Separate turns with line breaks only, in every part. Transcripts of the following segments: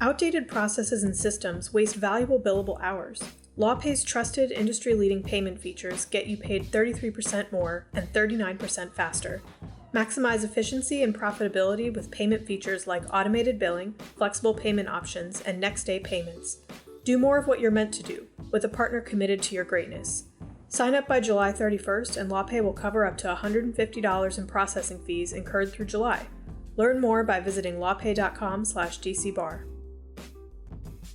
Outdated processes and systems waste valuable billable hours. LawPay's trusted, industry-leading payment features get you paid 33% more and 39% faster. Maximize efficiency and profitability with payment features like automated billing, flexible payment options, and next-day payments. Do more of what you're meant to do, with a partner committed to your greatness. Sign up by July 31st and LawPay will cover up to $150 in processing fees incurred through July. Learn more by visiting lawpay.com/dcbar.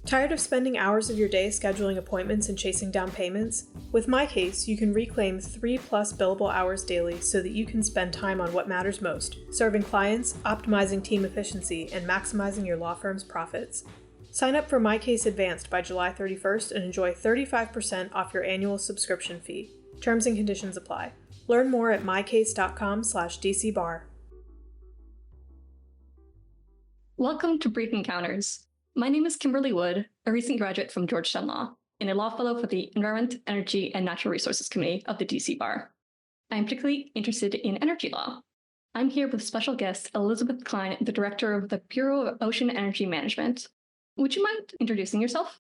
Tired of spending hours of your day scheduling appointments and chasing down payments? With MyCase, you can reclaim 3+ billable hours daily so that you can spend time on what matters most, serving clients, optimizing team efficiency, and maximizing your law firm's profits. Sign up for MyCase Advanced by July 31st and enjoy 35% off your annual subscription fee. Terms and conditions apply. Learn more at mycase.com/dcbar.
Welcome to Brief Encounters. My name is Kimberly Wood, a recent graduate from Georgetown Law, and a law fellow for the Environment, Energy, and Natural Resources Committee of the DC Bar. I am particularly interested in energy law. I'm here with special guest Elizabeth Klein, the director of the Bureau of Ocean Energy Management. Would you mind introducing yourself?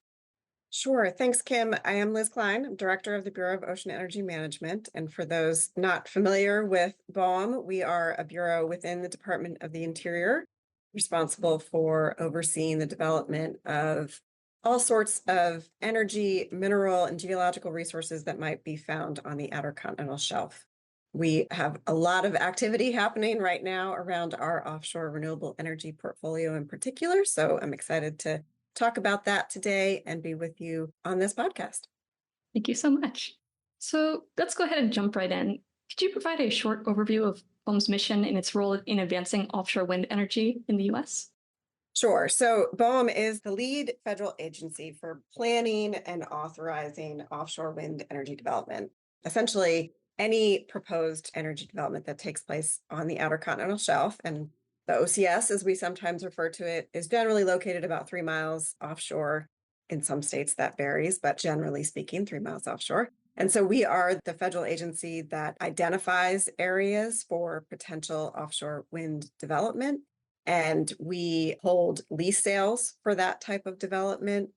Sure. Thanks, Kim. I am Liz Klein. I'm director of the Bureau of Ocean Energy Management. And for those not familiar with BOEM, we are a bureau within the Department of the Interior, responsible for overseeing the development of all sorts of energy, mineral, and geological resources that might be found on the outer continental shelf. We have a lot of activity happening right now around our offshore renewable energy portfolio in particular. So I'm excited to talk about that today and be with you on this podcast.
Thank you so much. So let's go ahead and jump right in. Could you provide a short overview of BOEM's mission and its role in advancing offshore wind energy in the U.S.?
Sure. So BOEM is the lead federal agency for planning and authorizing offshore wind energy development. Essentially, any proposed energy development that takes place on the outer continental shelf, and the OCS, as we sometimes refer to it, is generally located about 3 miles offshore. In some states that varies, but generally speaking, 3 miles offshore. And so we are the federal agency that identifies areas for potential offshore wind development. And we hold lease sales for that type of development.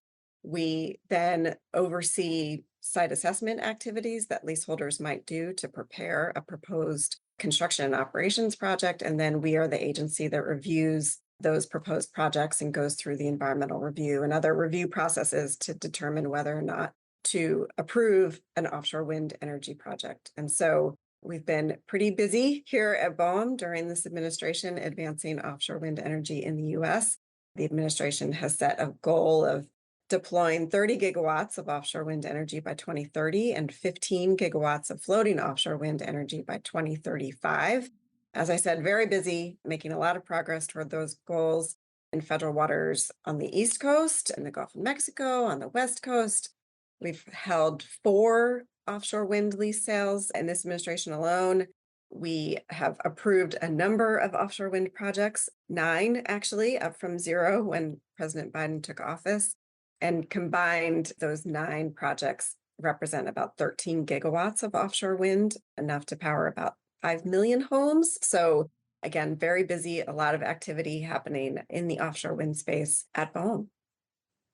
We then oversee site assessment activities that leaseholders might do to prepare a proposed construction and operations project. And then we are the agency that reviews those proposed projects and goes through the environmental review and other review processes to determine whether or not to approve an offshore wind energy project. And so we've been pretty busy here at BOEM during this administration advancing offshore wind energy in the US. The administration has set a goal of deploying 30 gigawatts of offshore wind energy by 2030 and 15 gigawatts of floating offshore wind energy by 2035. As I said, very busy, making a lot of progress toward those goals in federal waters on the East Coast, in the Gulf of Mexico, on the West Coast. We've held 4 offshore wind lease sales in this administration alone. We have approved a number of offshore wind projects, 9 actually, up from 0 when President Biden took office. And combined, those 9 projects represent about 13 gigawatts of offshore wind, enough to power about 5 million homes. So again, very busy, a lot of activity happening in the offshore wind space at BOEM.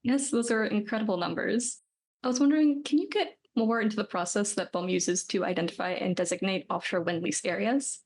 Yes, those are incredible numbers. I was wondering, can you get more into the process that BOEM uses to identify and designate offshore wind lease areas?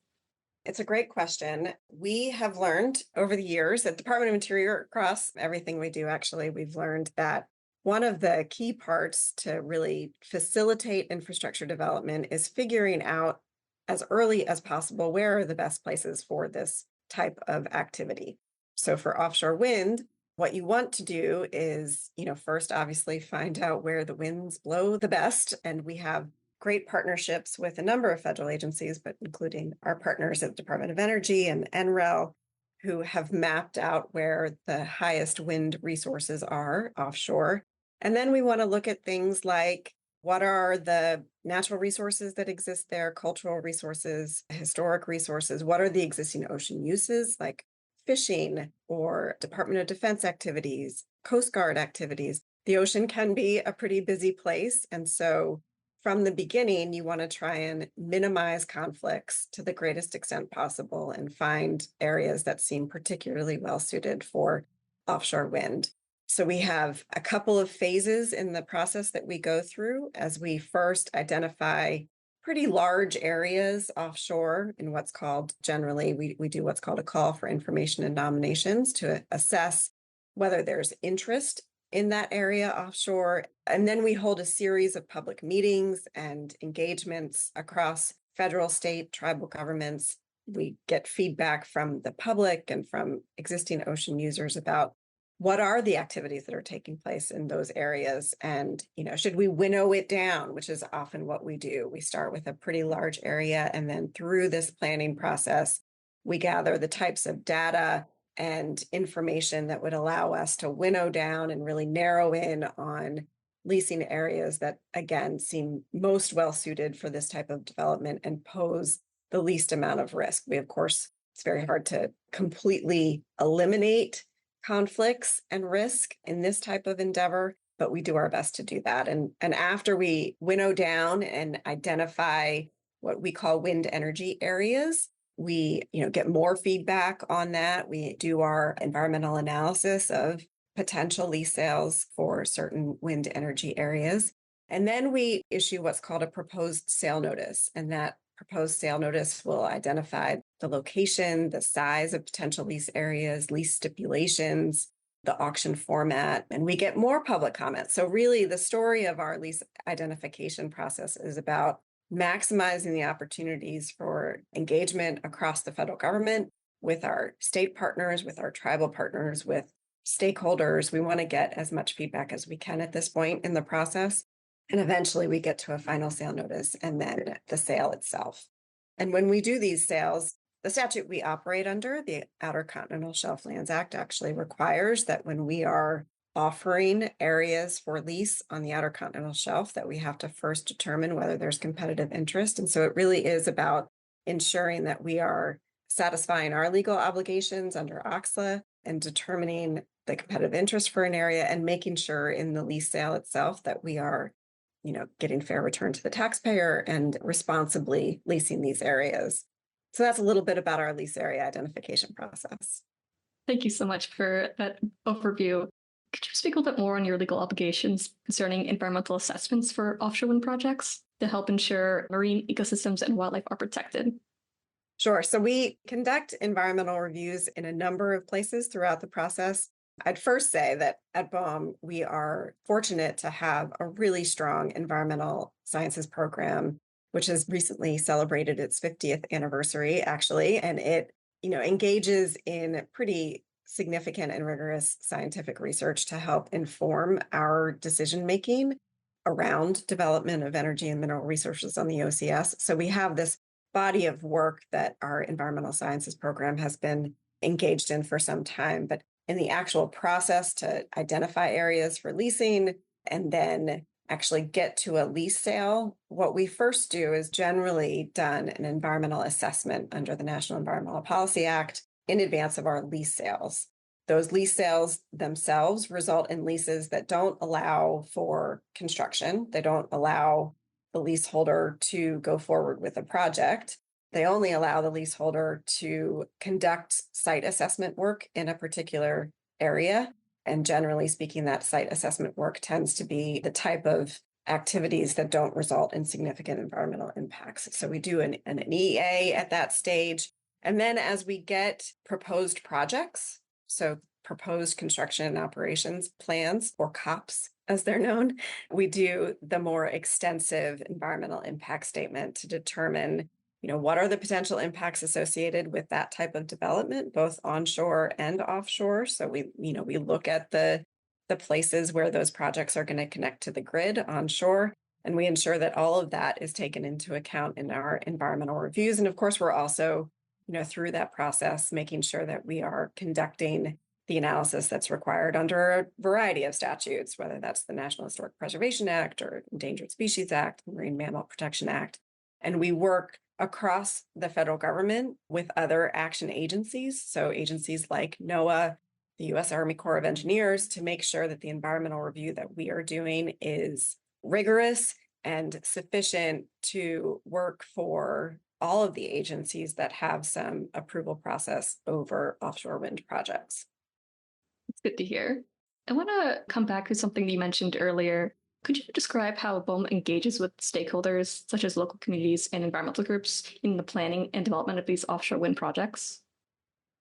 It's a great question. We have learned over the years at Department of Interior, across everything we do, actually, we've learned that one of the key parts to really facilitate infrastructure development is figuring out as early as possible where are the best places for this type of activity. So for offshore wind, what you want to do is, first obviously find out where the winds blow the best. And we have great partnerships with a number of federal agencies, but including our partners at the Department of Energy and NREL, who have mapped out where the highest wind resources are offshore. And then we want to look at things like what are the natural resources that exist there, cultural resources, historic resources, what are the existing ocean uses like fishing or Department of Defense activities, Coast Guard activities. The ocean can be a pretty busy place. And so from the beginning, you want to try and minimize conflicts to the greatest extent possible and find areas that seem particularly well suited for offshore wind. So we have a couple of phases in the process that we go through as we first identify pretty large areas offshore in what's called, generally, we do what's called a call for information and nominations to assess whether there's interest in that area offshore. And then we hold a series of public meetings and engagements across federal, state, tribal governments. We get feedback from the public and from existing ocean users about what are the activities that are taking place in those areas, and should we winnow it down, which is often what we do. We start with a pretty large area, and then through this planning process we gather the types of data and information that would allow us to winnow down and really narrow in on leasing areas that, again, seem most well suited for this type of development and pose the least amount of risk. Of course, it's very hard to completely eliminate conflicts and risk in this type of endeavor, but we do our best to do that. And after we winnow down and identify what we call wind energy areas, we get more feedback on that. We do our environmental analysis of potential lease sales for certain wind energy areas. And then we issue what's called a proposed sale notice. And that proposed sale notice will identify the location, the size of potential lease areas, lease stipulations, the auction format, and we get more public comments. So really the story of our lease identification process is about maximizing the opportunities for engagement across the federal government with our state partners, with our tribal partners, with stakeholders. We want to get as much feedback as we can at this point in the process. And eventually we get to a final sale notice and then the sale itself. And when we do these sales, the statute we operate under, the Outer Continental Shelf Lands Act, actually requires that when we are offering areas for lease on the Outer Continental Shelf, that we have to first determine whether there's competitive interest. And so it really is about ensuring that we are satisfying our legal obligations under OXLA and determining the competitive interest for an area and making sure in the lease sale itself that we are getting fair return to the taxpayer and responsibly leasing these areas. So that's a little bit about our lease area identification process.
Thank you so much for that overview. Could you speak a little bit more on your legal obligations concerning environmental assessments for offshore wind projects to help ensure marine ecosystems and wildlife are protected?
Sure. So we conduct environmental reviews in a number of places throughout the process. I'd first say that at BOEM, we are fortunate to have a really strong environmental sciences program, which has recently celebrated its 50th anniversary, actually, and it, engages in pretty significant and rigorous scientific research to help inform our decision-making around development of energy and mineral resources on the OCS. So we have this body of work that our environmental sciences program has been engaged in for some time, but in the actual process to identify areas for leasing and then actually get to a lease sale, what we first do is generally done an environmental assessment under the National Environmental Policy Act in advance of our lease sales. Those lease sales themselves result in leases that don't allow for construction. They don't allow the leaseholder to go forward with a project. They only allow the leaseholder to conduct site assessment work in a particular area. And generally speaking, that site assessment work tends to be the type of activities that don't result in significant environmental impacts. So we do an EA at that stage. And then as we get proposed projects, so proposed construction and operations plans, or COPs as they're known, we do the more extensive environmental impact statement to determine what are the potential impacts associated with that type of development, both onshore and offshore. So we look at the places where those projects are going to connect to the grid onshore, and we ensure that all of that is taken into account in our environmental reviews. And of course, we're also, through that process, making sure that we are conducting the analysis that's required under a variety of statutes, whether that's the National Historic Preservation Act or Endangered Species Act, Marine Mammal Protection Act. And we work across the federal government with other action agencies, so agencies like NOAA, the U.S. Army Corps of Engineers, to make sure that the environmental review that we are doing is rigorous and sufficient to work for all of the agencies that have some approval process over offshore wind projects.
It's good to hear. I want to come back to something that you mentioned earlier. Could you describe how BOEM engages with stakeholders, such as local communities and environmental groups, in the planning and development of these offshore wind projects?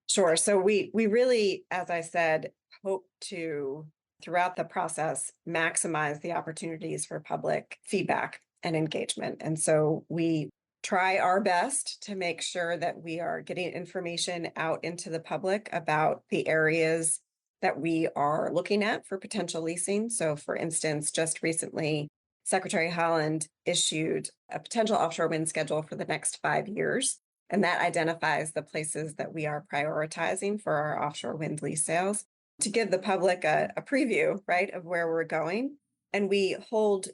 Sure. So we really, as I said, hope to, throughout the process, maximize the opportunities for public feedback and engagement. And so we try our best to make sure that we are getting information out into the public about the areas that we are looking at for potential leasing. So for instance, just recently, Secretary Holland issued a potential offshore wind schedule for the next 5 years. And that identifies the places that we are prioritizing for our offshore wind lease sales to give the public a preview, right, of where we're going. And we hold,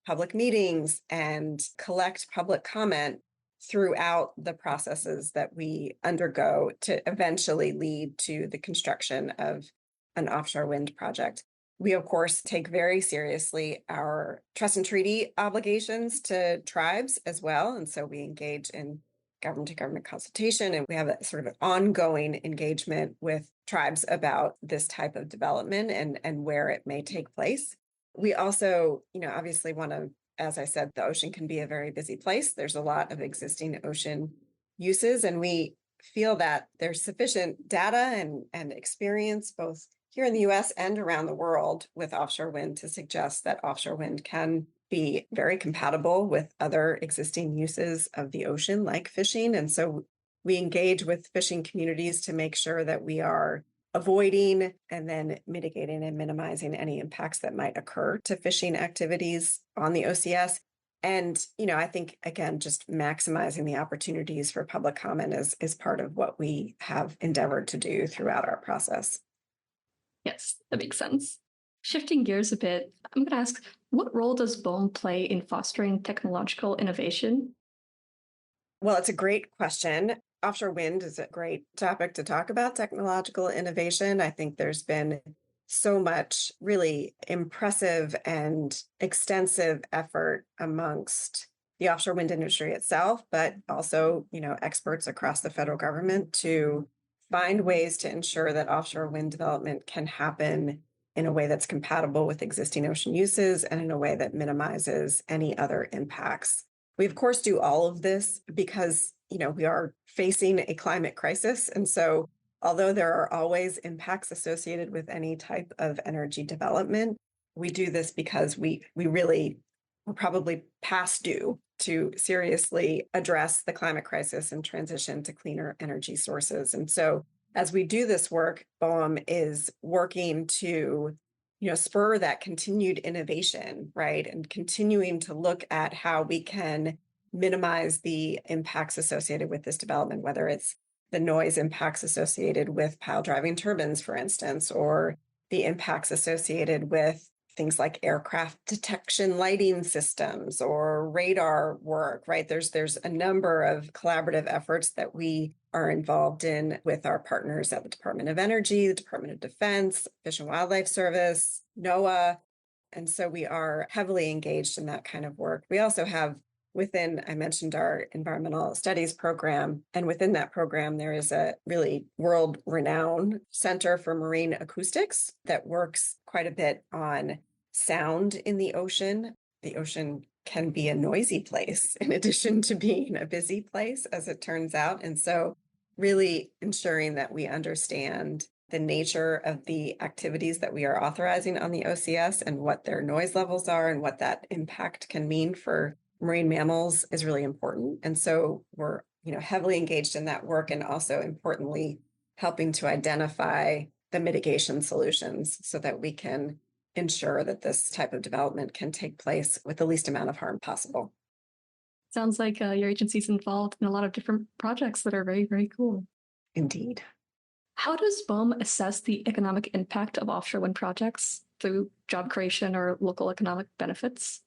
public meetings and collect public comment throughout the processes that we undergo to eventually lead to the construction of an offshore wind project. We, of course, take very seriously our trust and treaty obligations to tribes as well. And so we engage in government to government consultation, and we have a sort of an ongoing engagement with tribes about this type of development and where it may take place. We also, obviously want to, as I said, the ocean can be a very busy place. There's a lot of existing ocean uses, and we feel that there's sufficient data and experience both here in the US and around the world with offshore wind to suggest that offshore wind can be very compatible with other existing uses of the ocean, like fishing. And so we engage with fishing communities to make sure that we are avoiding and then mitigating and minimizing any impacts that might occur to fishing activities on the OCS. And, I think, again, just maximizing the opportunities for public comment is part of what we have endeavored to do throughout our process.
Yes, that makes sense. Shifting gears a bit, I'm going to ask, what role does BOEM play in fostering technological innovation?
Well, it's a great question. Offshore wind is a great topic to talk about technological innovation. I think there's been so much really impressive and extensive effort amongst the offshore wind industry itself, but also, experts across the federal government to find ways to ensure that offshore wind development can happen in a way that's compatible with existing ocean uses and in a way that minimizes any other impacts. We, of course, do all of this because, we are facing a climate crisis. And so, although there are always impacts associated with any type of energy development, we do this because we're probably past due to seriously address the climate crisis and transition to cleaner energy sources. And so, as we do this work, BOEM is working to, spur that continued innovation, right? And continuing to look at how we can minimize the impacts associated with this development, whether it's the noise impacts associated with pile driving turbines, for instance, or the impacts associated with things like aircraft detection lighting systems or radar work, right? There's a number of collaborative efforts that we are involved in with our partners at the Department of Energy, the Department of Defense, Fish and Wildlife Service, NOAA. And so we are heavily engaged in that kind of work. We also have I mentioned our environmental studies program, and within that program, there is a really world-renowned Center for Marine Acoustics that works quite a bit on sound in the ocean. The ocean can be a noisy place in addition to being a busy place, as it turns out. And so really ensuring that we understand the nature of the activities that we are authorizing on the OCS and what their noise levels are and what that impact can mean for marine mammals is really important. And so we're, heavily engaged in that work and also importantly, helping to identify the mitigation solutions so that we can ensure that this type of development can take place with the least amount of harm possible.
Sounds like your agency's involved in a lot of different projects that are very, very cool.
Indeed.
How does BOEM assess the economic impact of offshore wind projects through job creation or local economic benefits?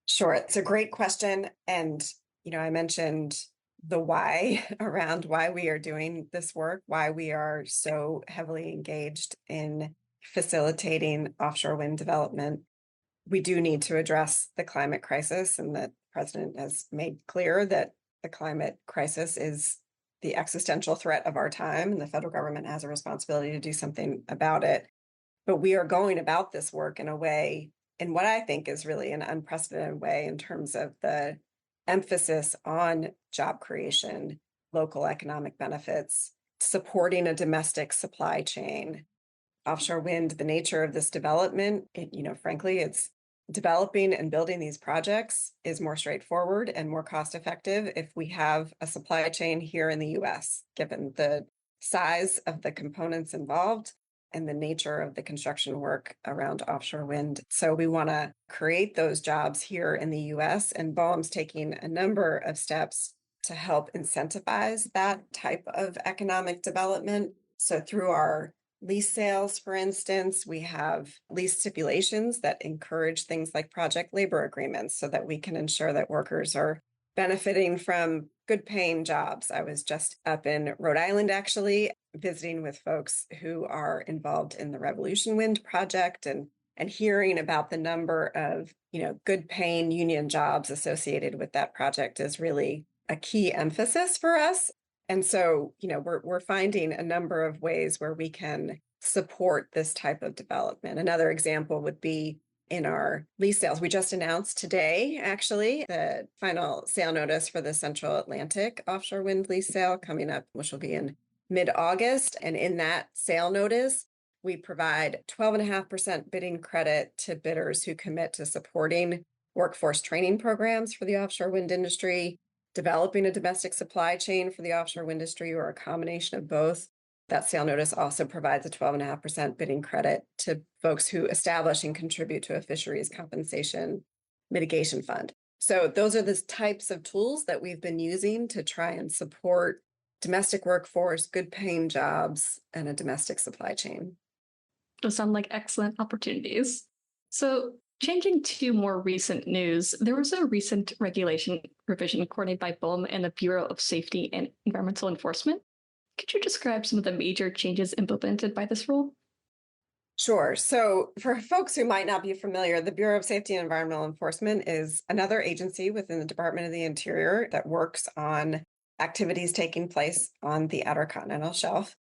Sure. It's a great question. And, I mentioned the why around why we are doing this work, why we are so heavily engaged in facilitating offshore wind development. We do need to address the climate crisis, and the president has made clear that the climate crisis is the existential threat of our time, and the federal government has a responsibility to do something about it. But we are going about this work in a way, in what I think is really an unprecedented way in terms of the emphasis on job creation, local economic benefits, supporting a domestic supply chain. Offshore wind, the nature of this development, frankly, it's developing and building these projects is more straightforward and more cost effective if we have a supply chain here in the US, given the size of the components involved and the nature of the construction work around offshore wind. So we want to create those jobs here in the US, and BOEM's taking a number of steps to help incentivize that type of economic development. So through our lease sales, for instance, we have lease stipulations that encourage things like project labor agreements so that we can ensure that workers are benefiting from good paying jobs. I was just up in Rhode Island, actually, visiting with folks who are involved in the Revolution Wind project and hearing about the number of, good paying union jobs associated with that project is really a key emphasis for us. And so, we're finding a number of ways where we can support this type of development. Another example would be in our lease sales. We just announced today, actually, the final sale notice for the Central Atlantic offshore wind lease sale coming up, which will be in mid-August. And in that sale notice, we provide 12.5% bidding credit to bidders who commit to supporting workforce training programs for the offshore wind industry, developing a domestic supply chain for the offshore wind industry, or a combination of both. That sale notice also provides a 12.5% bidding credit to folks who establish and contribute to a fisheries compensation mitigation fund. So those are the types of tools that we've been using to try and support domestic workforce, good paying jobs, and a domestic supply chain.
Those sound like excellent opportunities. So changing to more recent news, there was a recent regulation revision coordinated by BOEM and the Bureau of Safety and Environmental Enforcement. Could you describe some of the major changes implemented by this rule?
Sure. So for folks who might not be familiar, the Bureau of Safety and Environmental Enforcement is another agency within the Department of the Interior that works on activities taking place on the Outer Continental Shelf.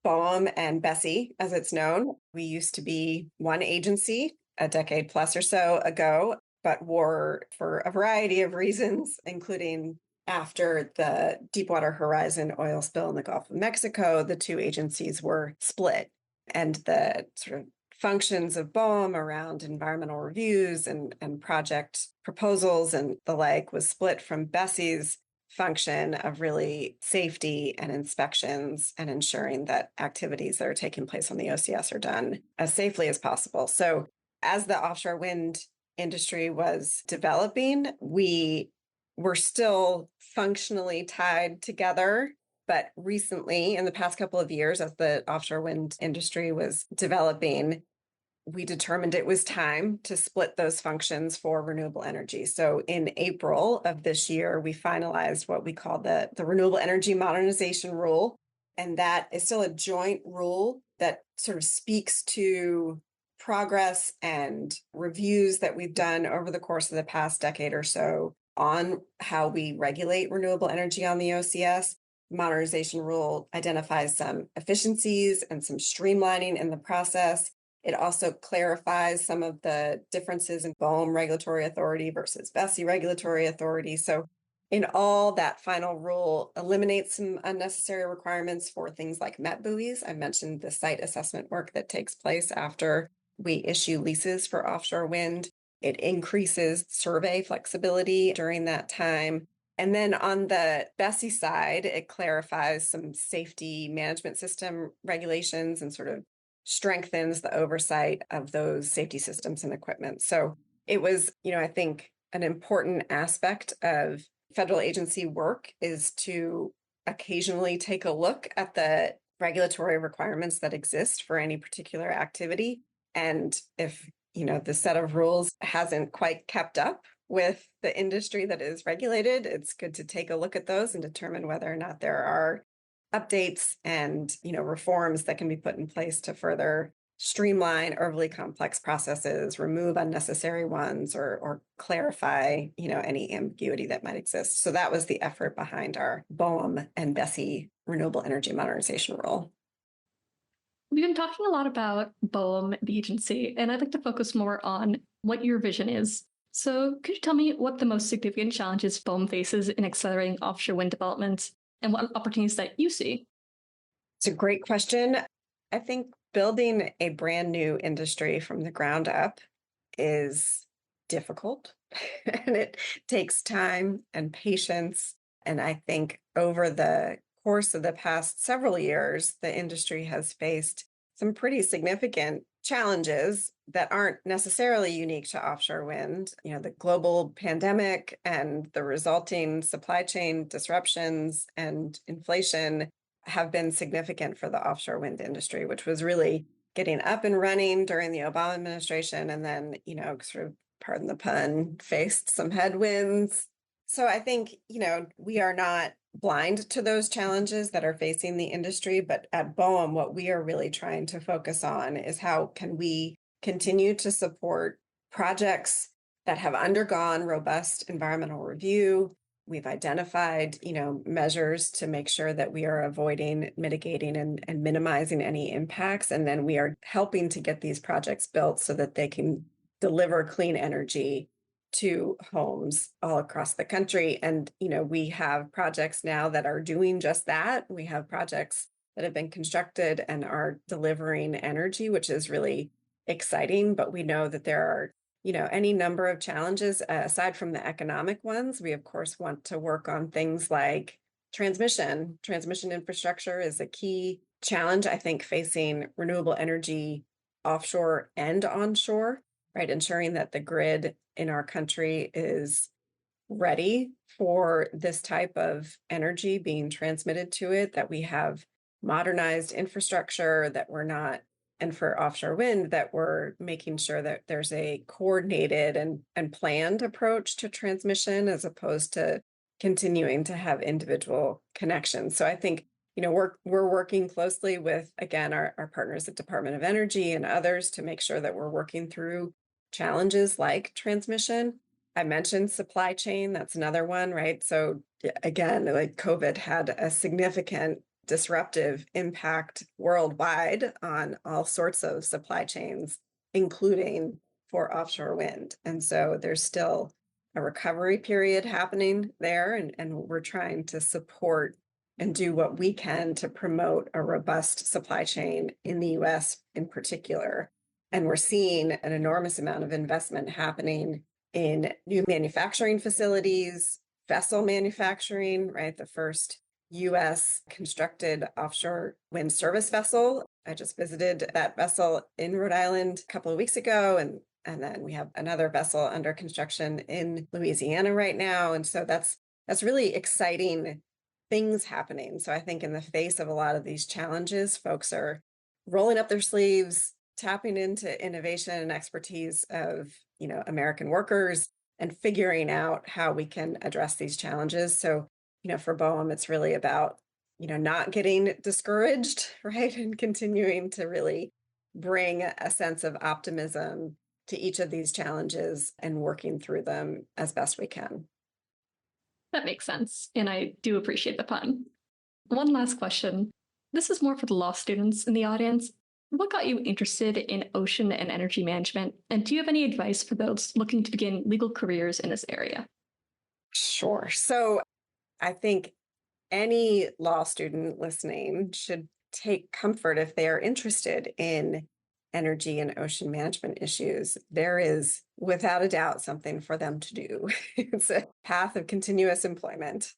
BOEM and BESI, as it's known, we used to be one agency a decade plus or so ago, but were, for a variety of reasons, including after the Deepwater Horizon oil spill in the Gulf of Mexico, the two agencies were split. And the sort of functions of BOEM around environmental reviews and project proposals and the like was split from BESI's function of really safety and inspections and ensuring that activities that are taking place on the OCS are done as safely as possible. So as the offshore wind industry was developing, we were still functionally tied together. But recently, in the past couple of years, as the offshore wind industry was developing, we determined it was time to split those functions for renewable energy. So in April of this year, we finalized what we call the Renewable Energy Modernization Rule. And that is still a joint rule that sort of speaks to progress and reviews that we've done over the course of the past decade or so on how we regulate renewable energy on the OCS. The modernization rule identifies some efficiencies and some streamlining in the process. It also clarifies some of the differences in BOEM regulatory authority versus BESI regulatory authority. So in all, that final rule eliminates some unnecessary requirements for things like MET buoys. I mentioned the site assessment work that takes place after we issue leases for offshore wind. It increases survey flexibility during that time. And then on the BESI side, it clarifies some safety management system regulations and sort of strengthens the oversight of those safety systems and equipment. So it was, I think an important aspect of federal agency work is to occasionally take a look at the regulatory requirements that exist for any particular activity. And if, the set of rules hasn't quite kept up with the industry that is regulated, it's good to take a look at those and determine whether or not there are updates and reforms that can be put in place to further streamline overly complex processes, remove unnecessary ones, or clarify any ambiguity that might exist. So that was the effort behind our BOEM and BESI renewable energy modernization rule.
We've been talking a lot about BOEM, the agency, and I'd like to focus more on what your vision is. So could you tell me what the most significant challenges BOEM faces in accelerating offshore wind development and what opportunities that you see?
It's a great question. I think building a brand new industry from the ground up is difficult and it takes time and patience. And I think over the course of the past several years, the industry has faced some pretty significant challenges that aren't necessarily unique to offshore wind. The global pandemic and the resulting supply chain disruptions and inflation have been significant for the offshore wind industry, which was really getting up and running during the Obama administration and then, sort of, pardon the pun, faced some headwinds. So I think, we are not blind to those challenges that are facing the industry, but at BOEM, what we are really trying to focus on is how can we continue to support projects that have undergone robust environmental review. We've identified, measures to make sure that we are avoiding, mitigating, and minimizing any impacts. And then we are helping to get these projects built so that they can deliver clean energy to homes all across the country. And, we have projects now that are doing just that. We have projects that have been constructed and are delivering energy, which is really exciting. But we know that there are any number of challenges aside from the economic ones. We, of course, want to work on things like transmission. Transmission infrastructure is a key challenge, I think, facing renewable energy offshore and onshore, right? Ensuring that the grid in our country is ready for this type of energy being transmitted to it, that we have modernized infrastructure, that we're not, and for offshore wind, that we're making sure that there's a coordinated and planned approach to transmission as opposed to continuing to have individual connections. So I think, we're working closely with, again, our partners at Department of Energy and others to make sure that we're working through challenges like transmission. I mentioned supply chain. That's another one, right? So again, like COVID had a significant disruptive impact worldwide on all sorts of supply chains, including for offshore wind. And so there's still a recovery period happening there, and we're trying to support and do what we can to promote a robust supply chain in the US in particular. And we're seeing an enormous amount of investment happening in new manufacturing facilities, vessel manufacturing, right? The first US constructed offshore wind service vessel. I just visited that vessel in Rhode Island a couple of weeks ago, and then we have another vessel under construction in Louisiana right now. And so that's really exciting things happening. So I think in the face of a lot of these challenges, folks are rolling up their sleeves, tapping into innovation and expertise of, American workers and figuring out how we can address these challenges. So, for BOEM, it's really about, not getting discouraged, right? And continuing to really bring a sense of optimism to each of these challenges and working through them as best we can.
That makes sense, and I do appreciate the pun. One last question. This is more for the law students in the audience. What got you interested in ocean and energy management? And do you have any advice for those looking to begin legal careers in this area?
Sure. So I think any law student listening should take comfort if they are interested in energy and ocean management issues. There is, without a doubt, something for them to do. It's a path of continuous employment.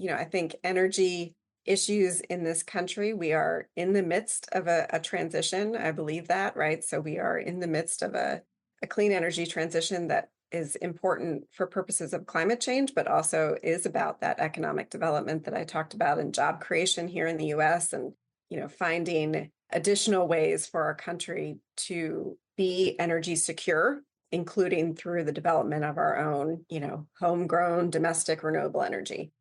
I think energy issues in this country, we are in the midst of a transition. I believe that, right? So we are in the midst of a clean energy transition that is important for purposes of climate change, but also is about that economic development that I talked about and job creation here in the US, and, finding additional ways for our country to be energy secure, including through the development of our own, homegrown domestic renewable energy.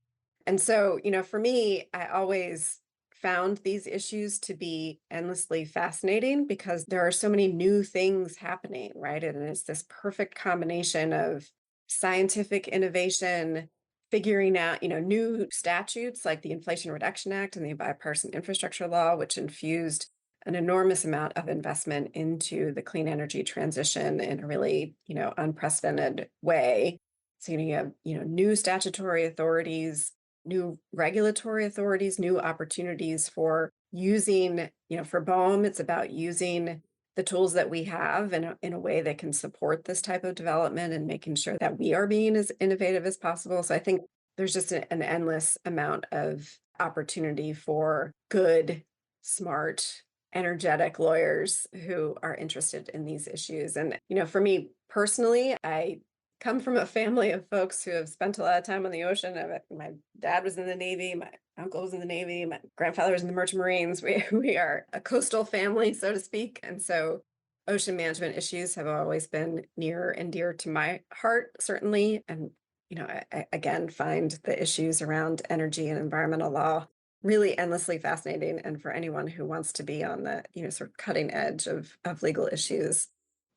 And so, for me, I always found these issues to be endlessly fascinating because there are so many new things happening, right? And it's this perfect combination of scientific innovation, figuring out, new statutes like the Inflation Reduction Act and the Bipartisan Infrastructure Law, which infused an enormous amount of investment into the clean energy transition in a really, unprecedented way. So you have, new statutory authorities, new regulatory authorities, new opportunities for using, for BOEM, it's about using the tools that we have in a way that can support this type of development and making sure that we are being as innovative as possible. So I think there's just an endless amount of opportunity for good, smart, energetic lawyers who are interested in these issues. And, for me personally, I come from a family of folks who have spent a lot of time on the ocean. My dad was in the Navy, my uncle was in the Navy, my grandfather was in the Merchant Marines. We are a coastal family, so to speak. And so ocean management issues have always been near and dear to my heart, certainly. And, I again find the issues around energy and environmental law really endlessly fascinating. And for anyone who wants to be on the, sort of cutting edge of legal issues,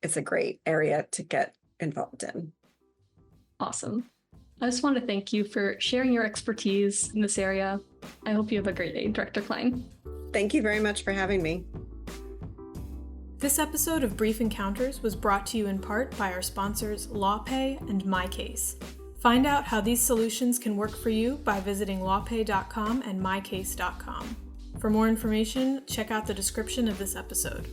it's a great area to get involved in.
Awesome. I just want to thank you for sharing your expertise in this area. I hope you have a great day, Director Klein.
Thank you very much for having me.
This episode of Brief Encounters was brought to you in part by our sponsors LawPay and MyCase. Find out how these solutions can work for you by visiting lawpay.com and mycase.com. For more information, check out the description of this episode.